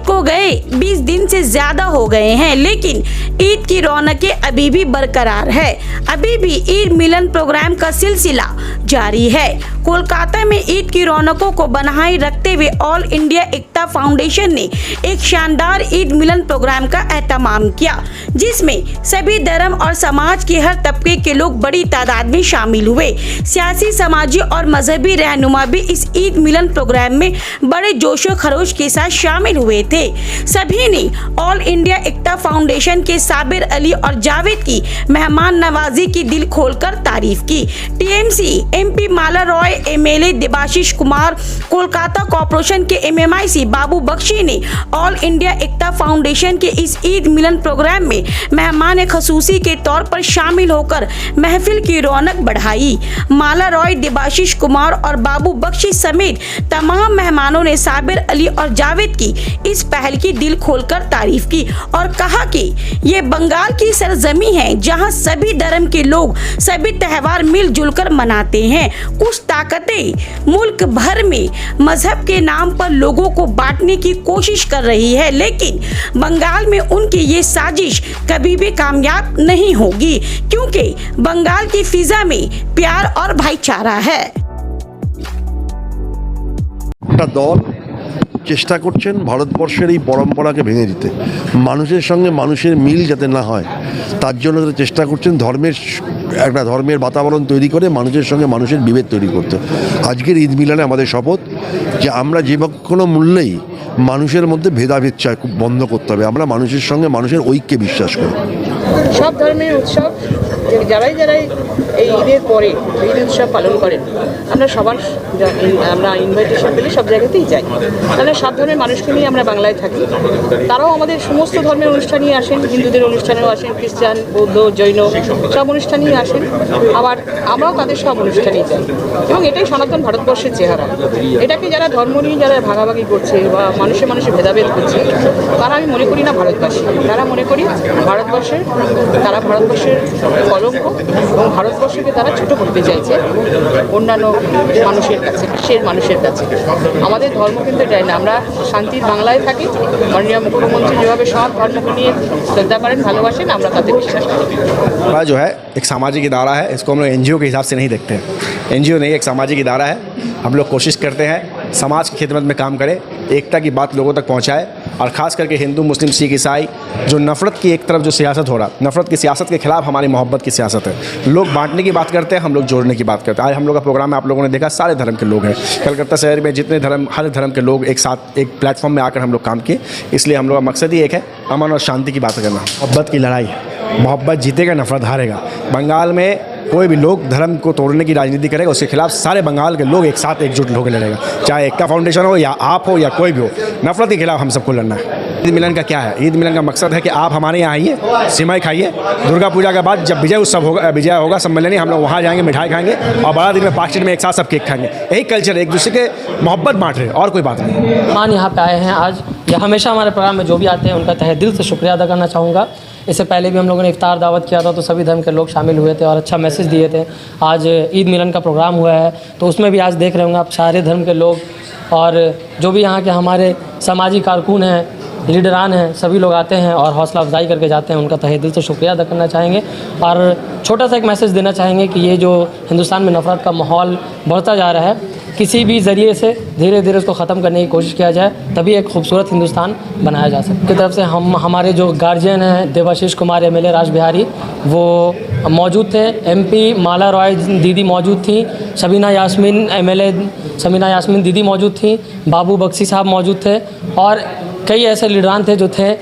को गए 20 दिन से ज्यादा हो गए हैं, लेकिन ईद की रौनकें अभी भी बरकरार है। अभी भी ईद मिलन प्रोग्राम का सिलसिला जारी है। कोलकाता में ईद की रौनकों को बनाए रखते हुए ऑल इंडिया एकता फाउंडेशन ने एक शानदार ईद मिलन प्रोग्राम का एहतमाम किया, जिसमें सभी धर्म और समाज के हर तबके के लोग बड़ी तादाद में शामिल हुए। सियासी, समाजी और मजहबी रहनुमा भी इस ईद मिलन प्रोग्राम में बड़े जोशो खरोश के साथ शामिल हुए थे। सभी ने ऑल इंडिया एकता फाउंडेशन के साबिर अली और जावेद की मेहमान नवाजी की दिल खोलकर तारीफ की। टीएमसी एमपी माला रॉय, एमएलए देबाशीष कुमार, कोलकाता कॉर्पोरेशन के एमएमआईसी बाबू बख्शी ने ऑल इंडिया एकता फाउंडेशन के इस ईद मिलन प्रोग्राम में मेहमान खसूसी के तौर पर शामिल होकर महफिल की रौनक बढ़ाई। माला रॉय, देबाशीष कुमार और बाबू बख्शी समेत तमाम मेहमानों ने साबिर अली और जावेद की इस पहल की दिल खोलकर तारीफ की और कहा कि ये बंगाल की सरजमी है, जहां सभी धर्म के लोग सभी त्योहार मिलजुल कर मनाते हैं। कुछ ताकतें मुल्क भर में मजहब के नाम पर लोगों को बांटने की कोशिश कर रही है, लेकिन बंगाल में उनकी ये साजिश कभी भी कामयाब नहीं होगी, क्योंकि बंगाल की फिजा में प्यार और भाईचारा है। দল চেষ্টা করছেন ভারতবর্ষের এই পরম্পরাকে ভেঙে দিতে, মানুষের সঙ্গে মানুষের মিল যাতে না হয় তার জন্য তারা চেষ্টা করছেন ধর্মের বাতাবরণ তৈরি করে মানুষের সঙ্গে মানুষের বিভেদ তৈরি করতে। আজকের ঈদ মিলনে আমাদের শপথ যে আমরা যে কোনো মূল্যেই মানুষের মধ্যে ভেদাভেদ চাই বন্ধ করতে হবে। আমরা মানুষের সঙ্গে মানুষের ঐক্যে বিশ্বাস করি। সব ধর্মের উৎসব যারাই এই ঈদের পরে ঈদ উৎসব পালন করেন, আমরা ইনভাইটেশন পেলে সব জায়গাতেই যাই। তাহলে সব ধর্মের মানুষকে নিয়ে আমরা বাংলায় থাকি, তারাও আমাদের সমস্ত ধর্মের অনুষ্ঠানেই আসেন, হিন্দুদের অনুষ্ঠানেও আসেন, খ্রিস্টান, বৌদ্ধ, জৈন সব অনুষ্ঠানেই আসেন, আবার আমরাও তাদের সব অনুষ্ঠানেই যাই। এবং এটাই সনাতন ভারতবর্ষের চেহারা। এটাকে যারা ধর্ম নিয়ে যারা ভাগাভাগি করছে বা মানুষে মানুষে ভেদাভেদ করছে, তারা আমি মনে করি না ভারতবাসী, তারা মনে করি তারা ভারতবর্ষের কলঙ্ক এবং ভারতবর্ষকে তারা ছোট করতে চাইছে অন্যান্য মানুষের কাছে, দেশের মানুষের কাছে। আমাদের ধর্ম কিন্তু এটাই না, আমরা শান্তির বাংলায় থাকি। মাননীয় মুখ্যমন্ত্রী যেভাবে সব ধর্মকে নিয়ে শ্রদ্ধা করেন, ভালোবাসেন, আমরা তাতে বিশ্বাস করি। जो है एक सामाजिक इदारा है, इसको हम लोग एनजीओ के हिसाब से नहीं देखते हैं। एनजीओ नहीं, एक सामाजिक इदारा है। हम लोग कोशिश करते हैं समाज की खिदमत में काम करें, एकता की बात लोगों तक पहुंचाए, और ख़ास करके हिंदू, मुस्लिम, सिख, ईसाई जो नफ़रत की एक तरफ जो सियासत हो रहा, नफ़रत की सियासत के खिलाफ हमारी मोहब्बत की सियासत है। लोग बांटने की बात करते हैं, हम लोग जोड़ने की बात करते हैं। आज हम लोग का प्रोग्राम में आप लोगों ने देखा सारे धर्म के लोग हैं। कलकत्ता शहर में जितने हर धर्म के लोग एक साथ एक प्लेटफॉर्म में आकर हम लोग काम किए। इसलिए हम लोग का मकसद ही एक है, अमन और शांति की बात करना। मोहब्बत की लड़ाई, मोहब्बत जीतेगा, नफरत हारेगा। बंगाल में कोई भी लोग धर्म को तोड़ने की राजनीति करेगा, उसके खिलाफ सारे बंगाल के लोग एक साथ एकजुट होकर लड़ेगा, चाहे एकता फाउंडेशन हो या आप हो या कोई भी हो। नफरत के खिलाफ हम सबको लड़ना है। ईद मिलन का क्या है? ईद मिलन का मकसद है कि आप हमारे यहाँ आइए, सिमाई खाइए, दुर्गा पूजा के बाद जब विजय उत्सव होगा, विजय होगा सम्मेलनी, हम लोग वहाँ जाएंगे, मिठाई खाएंगे, और बड़ा दिन में 5 दिन में एक साथ सब केक खाएंगे। यही कल्चर है, एक दूसरे के मोहब्बत बांट रहे, और कोई बात नहीं। मान यहाँ पे आए हैं आज, या हमेशा हमारे प्रोग्राम में जो भी आते हैं उनका तहे दिल से शुक्रिया अदा करना चाहूँगा। इससे पहले भी हम लोगों ने इफ्तार दावत किया था, तो सभी धर्म के लोग शामिल हुए थे और अच्छा मैसेज दिए थे। आज ईद मिलन का प्रोग्राम हुआ है, तो उसमें भी आज देख रहे होंगे आप सारे धर्म के लोग, और जो भी यहाँ के हमारे समाजी कारकुन हैं, लीडरान हैं, सभी लोग आते हैं और हौसला अफजाई करके जाते हैं। उनका तहे दिल से शुक्रिया अदा करना चाहेंगे, और छोटा सा एक मैसेज देना चाहेंगे कि ये जो हिंदुस्तान में नफ़रत का माहौल बढ़ता जा रहा है, किसी भी ज़रिए से धीरे धीरे उसको ख़त्म करने की कोशिश किया जाए, तभी एक खूबसूरत हिंदुस्तान बनाया जा सकता है। की तरफ से हमारे जो गार्जियन हैं, देबाशीष कुमार एमएलए राजबिहारी, वो मौजूद थे। एमपी माला रॉय दीदी मौजूद थी, शबीना यास्मीन एमएलए शबीना यास्मीन दीदी मौजूद थी, बाबू बख्शी साहब मौजूद थे, और कई ऐसे लीडरान थे जो थे,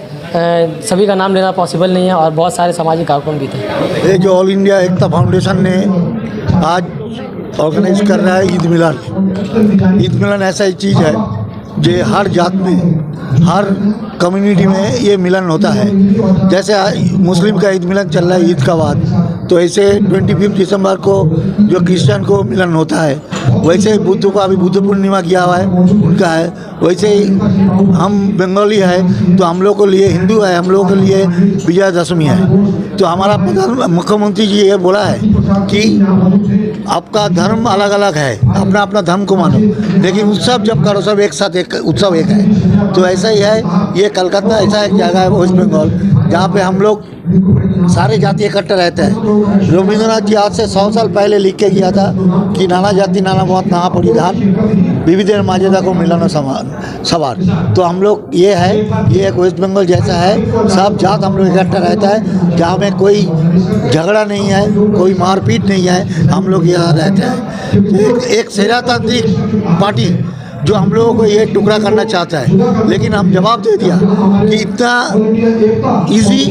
सभी का नाम लेना पॉसिबल नहीं है, और बहुत सारे सामाजिक कारकुन भी थे। ये जो ऑल इंडिया एकता फाउंडेशन ने आज ऑर्गेनाइज कर रहा है ईद मिलन। ईद मिलन ऐसा ही चीज़ है जो हर जात में, हर कम्युनिटी में ये मिलन होता है। जैसे मुस्लिम का ईद मिलन चल रहा है ईद का बाद, तो ऐसे 25 दिसंबर को जो क्रिश्चियन को मिलन होता है, वैसे ही बुद्ध को अभी बुद्ध पूर्णिमा किया हुआ है उनका है, वैसे ही हम बंगाली है तो हम लोग के लिए हिंदू है, हम लोगों के लिए विजयादशमी है। तो हमारा मुख्यमंत्री जी ये बोला है कि आपका धर्म अलग अलग है, अपना अपना धर्म को मानो, लेकिन उत्सव जब करो सब एक साथ, एक उत्सव एक है। तो ऐसा ही है, ये कलकत्ता ऐसा एक जगह है वेस्ट बंगाल जहाँ पे हम लोग सारे जाति इकट्ठे रहते हैं। रविंद्रनाथ जी आज से 100 साल पहले लिख के गया था कि नाना जाति नाना मत नाना परिधान विविध मर्यादा को मिलाना सवार। तो हम लोग ये है, ये एक वेस्ट बंगाल जैसा है, सब जात हम लोग इकट्ठा रहता है, जहाँ में कोई झगड़ा नहीं है, कोई मारपीट नहीं है, हम लोग यहाँ रहते हैं। एक सैरातांत्रिक पार्टी जो हम लोगों को ये टुकड़ा करना चाहता है, लेकिन हम जवाब दे दिया कि इतना इजी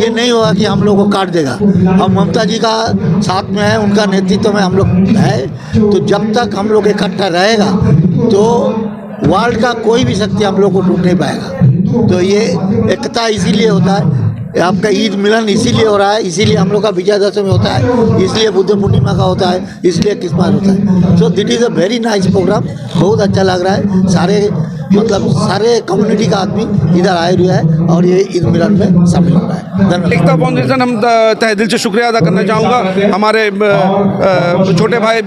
ये नहीं होगा कि हम लोग को काट देगा। हम ममता जी का साथ में है, उनका नेतृत्व में हम लोग है, तो जब तक हम लोग इकट्ठा रहेगा तो वर्ल्ड का कोई भी शक्ति हम लोग को टूट नहीं पाएगा। तो ये एकता इसीलिए होता है, आपका ईद मिलन इसीलिए हो रहा है, इसीलिए हम लोग का विजयादशमी होता है, इसलिए बुद्ध पूर्णिमा का होता है, इसलिए क्रिसमस होता है। So that is a very nice programme, बहुत अच्छा लग रहा है। सारे कम्युनिटी का आदमी इधर आए हुए हैं और ये ईद मिलन में शामिल हो रहा है। धन्यवाद। एकता फाउंडेशन, हम तहे दिल से शुक्रिया अदा करना चाहूँगा हमारे छोटे भाई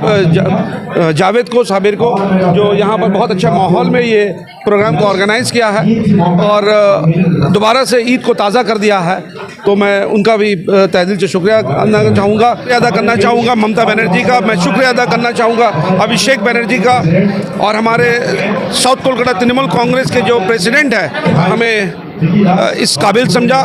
जावेद को, साबिर को, जो यहाँ पर बहुत अच्छा माहौल में ये प्रोग्राम को ऑर्गेनाइज़ किया है और दोबारा से ईद को ताज़ा कर दिया है। तो मैं उनका भी तहे दिल से शुक्रिया अदा करना चाहूँगा ममता बनर्जी का, मैं शुक्रिया अदा करना चाहूँगा अभिषेक बनर्जी का, और हमारे साउथ कोलकाता तृणमूल कांग्रेस के जो प्रेसिडेंट है, हमें इस काबिल समझा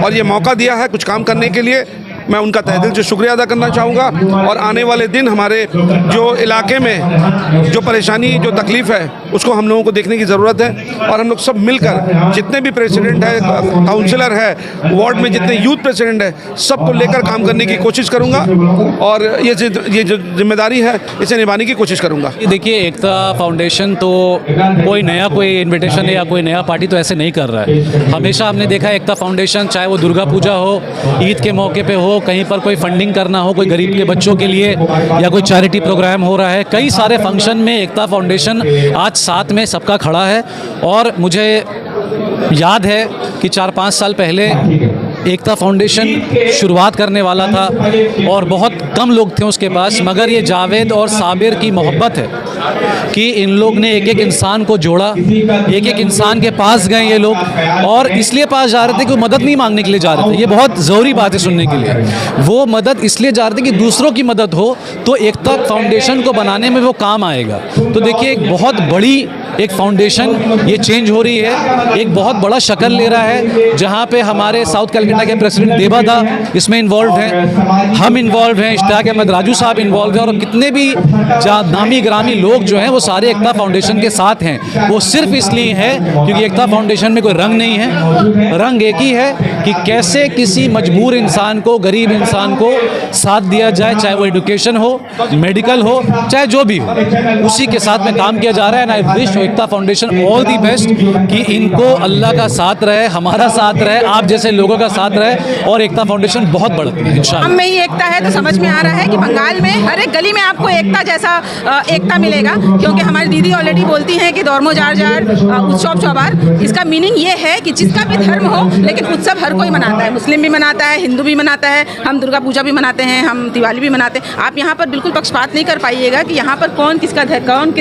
और ये मौका दिया है कुछ काम करने के लिए। मैं उनका तहे दिल से शुक्रिया अदा करना चाहूँगा। और आने वाले दिन हमारे जो इलाके में जो परेशानी, जो तकलीफ़ है, उसको हम लोगों को देखने की ज़रूरत है और हम लोग सब मिलकर, जितने भी प्रेसिडेंट है, काउंसलर है, वार्ड में जितने यूथ प्रेसिडेंट है, सबको लेकर काम करने की कोशिश करूँगा और ये जो जिम्मेदारी है इसे निभाने की कोशिश करूँगा। देखिए, एकता फाउंडेशन तो कोई इन्विटेशन या कोई नया पार्टी तो ऐसे नहीं कर रहा है। हमेशा हमने देखा एकता फाउंडेशन, चाहे वो दुर्गा पूजा हो, ईद के मौके पे हो, कहीं पर कोई फंडिंग करना हो, कोई गरीब के बच्चों के लिए, या कोई चैरिटी प्रोग्राम हो रहा है, कई सारे फंक्शन में एकता फाउंडेशन आज साथ में सबका खड़ा है। और मुझे याद है कि 4-5 साल पहले एकता फाउंडेशन शुरुआत करने वाला था और बहुत कम लोग थे उसके पास, मगर ये जावेद और साबिर की मोहब्बत है कि इन लोग ने एक एक इंसान को जोड़ा, एक एक इंसान के पास गए ये लोग, और इसलिए पास जा रहे थे कि वो मदद नहीं मांगने के लिए जा रहे थे। ये बहुत ज़रूरी बात है सुनने के लिए। वो मदद इसलिए जा रहे थे कि दूसरों की मदद हो, तो एकता फाउंडेशन को बनाने में वो काम आएगा। तो देखिए, एक बहुत बड़ी एक फाउंडेशन ये चेंज हो रही है, एक बहुत बड़ा शक्ल ले रहा है, जहाँ पे हमारे साउथ कलकत्ता के प्रेसिडेंट देबा दा इसमें इन्वॉल्व हैं, हम इन्वॉल्व हैं, इश्तियाक अहमद राजू साहब इन्वॉल्व हैं, और कितने भी नामी ग्रामी लोग जो हैं वो सारे एकता फाउंडेशन के साथ हैं। वो सिर्फ इसलिए है क्योंकि एकता फाउंडेशन में कोई रंग नहीं है, रंग एक ही है कि कैसे किसी मजबूर इंसान को, गरीब इंसान को साथ दिया जाए, चाहे वो एजुकेशन हो, मेडिकल हो, चाहे जो भी हो, उसी के साथ में काम किया जा रहा है। And I wish Ekta foundation all the best कि इनको अल्लाह का साथ रहे, हमारा साथ रहे, आप जैसे लोगों का साथ रहे और एकता फाउंडेशन बहुत बढ़ती है इंशाल्लाह। हम में ही एकता है तो समझ में आ रहा है कि बंगाल में हर एक गली में आपको एकता जैसा एकता मिलेगा, क्योंकि हमारी दीदी ऑलरेडी बोलती हैं कि धर्म जार जार उत्सव चौबार। इसका मीनिंग ये है कि जिसका भी धर्म हो, लेकिन उत्सव हर कोई मनाता है, मुस्लिम भी मनाता है, हिंदू भी मनाता है, हम दुर्गा पूजा भी मनाते हैं, हम दिवाली भी मनाते हैं। आप यहाँ पर बिल्कुल पक्षपात नहीं कर पाइएगा कि यहाँ पर कौन किस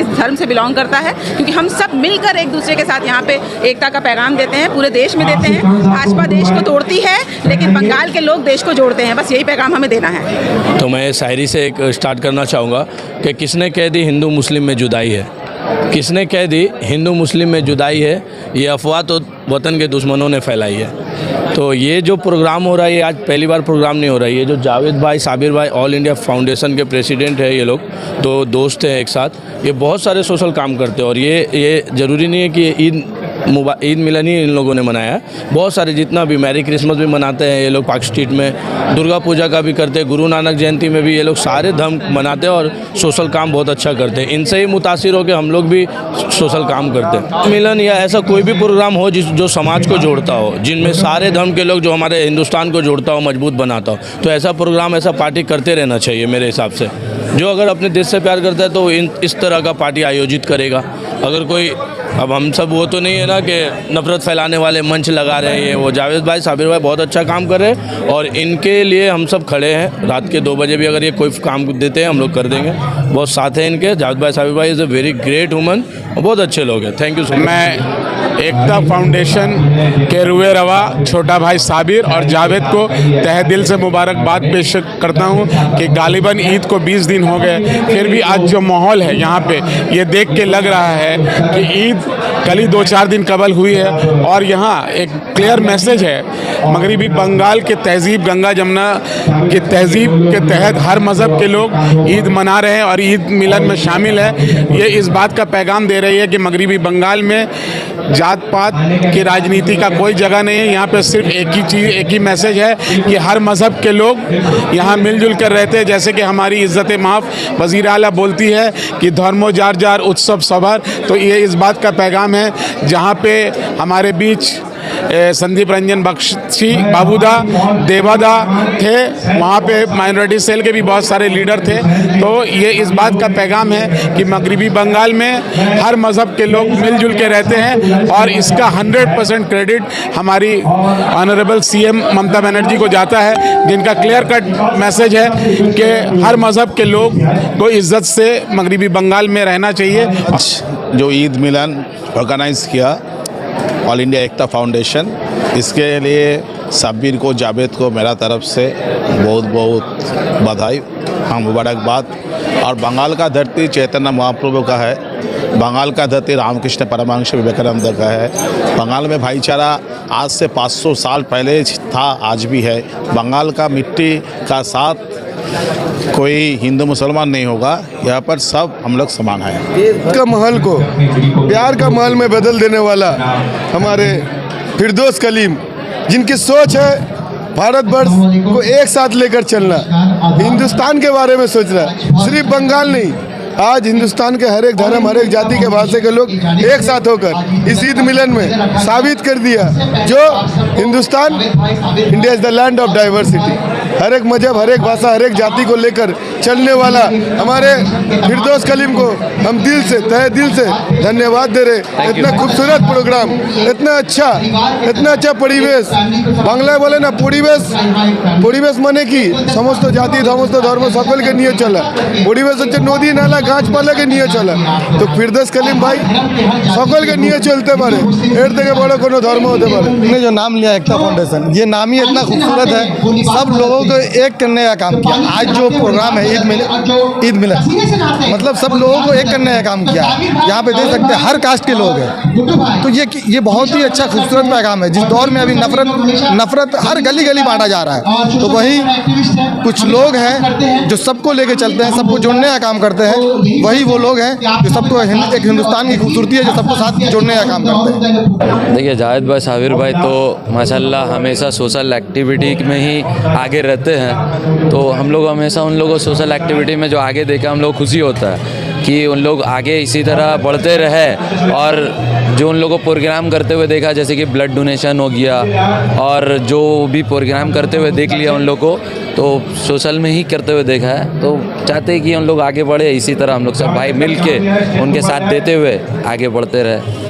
धर्म से बिलोंग करता है, क्योंकि हम सब मिलकर एक दूसरे के साथ यहाँ पे एकता का पैगाम देते हैं, पूरे देश में देते हैं। भाजपा देश को तोड़ती है, लेकिन बंगाल के लोग देश को जोड़ते हैं, बस यही पैगाम हमें देना है। तो मैं शायरी से एक स्टार्ट करना चाहूँगा कि किसने कह दी हिंदू मुस्लिम में जुदाई है, किसने कह दी हिंदू मुस्लिम में जुदाई है, ये अफवाह तो वतन के दुश्मनों ने फैलाई है। तो ये जो प्रोग्राम हो रहा है, ये आज पहली बार प्रोग्राम नहीं हो रहा है। ये जो जावेद भाई, साबिर भाई, ऑल इंडिया फाउंडेशन के प्रेसिडेंट है, ये लोग तो दोस्त हैं एक साथ, ये बहुत सारे सोशल काम करते हैं। और ये ज़रूरी नहीं है कि ईद ईद मिलन ही इन लोगों ने मनाया है। बहुत सारे जितना भी मैरी क्रिसमस भी मनाते हैं ये लोग पाक स्ट्रीट में, दुर्गा पूजा का भी करते हैं, गुरु नानक जयंती में भी ये लोग सारे धर्म मनाते हैं और सोशल काम बहुत अच्छा करते हैं। इनसे ही मुतासिर होकर हम लोग भी सोशल काम करते हैं। मिलन या ऐसा कोई भी प्रोग्राम हो जो समाज को जोड़ता हो, जिनमें सारे धर्म के लोग, जो हमारे हिंदुस्तान को जोड़ता हो, मजबूत बनाता हो, तो ऐसा प्रोग्राम, ऐसा पार्टी करते रहना चाहिए मेरे हिसाब से। जो अगर अपने देश से प्यार करता है तो इस तरह का पार्टी आयोजित करेगा। अगर कोई, अब हम सब वो तो नहीं है ना कि नफरत फैलाने वाले मंच लगा रहे हैं। वो जावेद भाई, साबिर भाई बहुत अच्छा काम कर रहे हैं और इनके लिए हम सब खड़े हैं। रात के 2 बजे भी अगर ये कोई काम देते हैं हम लोग कर देंगे। बहुत साथ हैं इनके। जावेद भाई, साबिर भाई is a very great woman, बहुत अच्छे लोग हैं। Thank you so much. मैं एकता फाउंडेशन के रुए रवा छोटा भाई साबिर और जावेद को तहे दिल से मुबारकबाद पेश करता हूं कि गालिबन ईद को 20 दिन हो गए, फिर भी आज जो माहौल है यहाँ पे, ये देख के लग रहा है कि ईद कल ही 2-4 दिन कबल हुई है। और यहाँ एक क्लियर मैसेज है, मगरबी बंगाल के तहजीब, गंगा जमुना के तहजीब के तहत हर मज़हब के लोग ईद मना रहे हैं और ईद मिलन में शामिल है। ये इस बात का पैगाम दे रही है कि मगरबी बंगाल में जात पात की राजनीति का कोई जगह नहीं है। यहाँ पे सिर्फ एक ही चीज़, एक ही मैसेज है कि हर मज़हब के लोग यहाँ मिलजुल कर रहते हैं। जैसे कि हमारी इज़्ज़त माफ़ वज़ीर आला बोलती है कि धर्मो जार जार उत्सव सभर, तो ये इस बात का पैगाम है। जहाँ पे हमारे बीच संदीप रंजन बख्शी, बाबूदा, देवादा थे, वहाँ पे माइनॉरिटी सेल के भी बहुत सारे लीडर थे। तो ये इस बात का पैगाम है कि मगरबी बंगाल में हर मज़हब के लोग मिलजुल के रहते हैं और इसका 100% क्रेडिट हमारी ऑनरेबल सीएम ममता बनर्जी को जाता है, जिनका क्लियर कट मैसेज है कि हर मज़हब के लोग को इज़्ज़त से मगरबी बंगाल में रहना चाहिए। जो ईद मिलन ऑर्गेनाइज़ किया ऑल इंडिया एकता फाउंडेशन, इसके लिए साबिर को, जावेद को मेरा तरफ से बहुत बहुत बधाई, हाँ मुबारकबाद। और बंगाल का धरती चैतन्य महाप्रभु का है, बंगाल का धरती रामकृष्ण परमहंस विवेकानंद का है। बंगाल में भाईचारा आज से 500 साल पहले था, आज भी है। बंगाल का मिट्टी का साथ कोई हिंदू मुसलमान नहीं होगा, यहाँ पर सब हम लोग समान हैं। का महल को प्यार का महल में बदल देने वाला हमारे फिरदौस कलीम, जिनकी सोच है भारतवर्ष को एक साथ लेकर चलना, हिंदुस्तान के बारे में सोचना, सिर्फ बंगाल नहीं, आज हिंदुस्तान के हर एक धर्म, हर एक जाति के भाषा के लोग एक साथ होकर इस ईद मिलन में साबित कर दिया जो Hindustan, India is the land of diversity. हर एक मजहब, हर एक भाषा, हर एक जाति को लेकर चलने वाला हमारे फिरदौस कलीम को हम दिल से, तहे दिल से धन्यवाद दे रहे। इतना खूबसूरत प्रोग्राम, इतना अच्छा परिवेश, बांग्लाয় बोले ना পরিবেশ মানে কি সমস্ত জাতি সমস্ত ধর্ম সকলকে নিয়ে চলা, পরিবেশ হচ্ছে নদী নালা গাছপালাকে নিয়ে চলা। তো ফিরদৌস কলিম ভাই সকলকে নিয়ে চলতে পারে, এর থেকে বড় কোনো ধর্ম হতে পারে। ने जो नाम लिया एकता फाउंडेशन, ये नाम ही इतना खूबसूरत है, सब लोगों को एक करने का काम किया। आज जो प्रोग्राम है ईद मिलन, मतलब सब लोगों को एक करने का काम किया। यहाँ पे देख सकते हैं हर कास्ट के लोग हैं, तो ये बहुत ही अच्छा खूबसूरत पैगाम है। जिस दौर में अभी नफरत हर गली गली बांटा जा रहा है, तो वही कुछ लोग हैं जो सबको लेके चलते हैं, सबको जोड़ने का काम करते हैं। वही वो लोग हैं जो सबको एक हिंदुस्तान की खूबसूरती है, जो सबको साथ जोड़ने का काम करते हैं। देखिए, जावेद भाई, साबिर भाई तो माशाल्लाह हमेशा सोशल एक्टिविटी में ही आगे रहते हैं। तो हम लोग हमेशा उन लोगों सोशल एक्टिविटी में जो आगे देखा, हम लोग खुशी होता है कि उन लोग आगे इसी तरह बढ़ते रहे। और जो उन लोगों को प्रोग्राम करते हुए देखा, जैसे कि ब्लड डोनेशन हो गया और जो भी प्रोग्राम करते हुए देख लिया उन लोग को, तो सोशल में ही करते हुए देखा है। तो चाहते हैं कि उन लोग आगे बढ़े, इसी तरह हम लोग सब भाई मिल के उनके साथ देते हुए आगे बढ़ते रहे।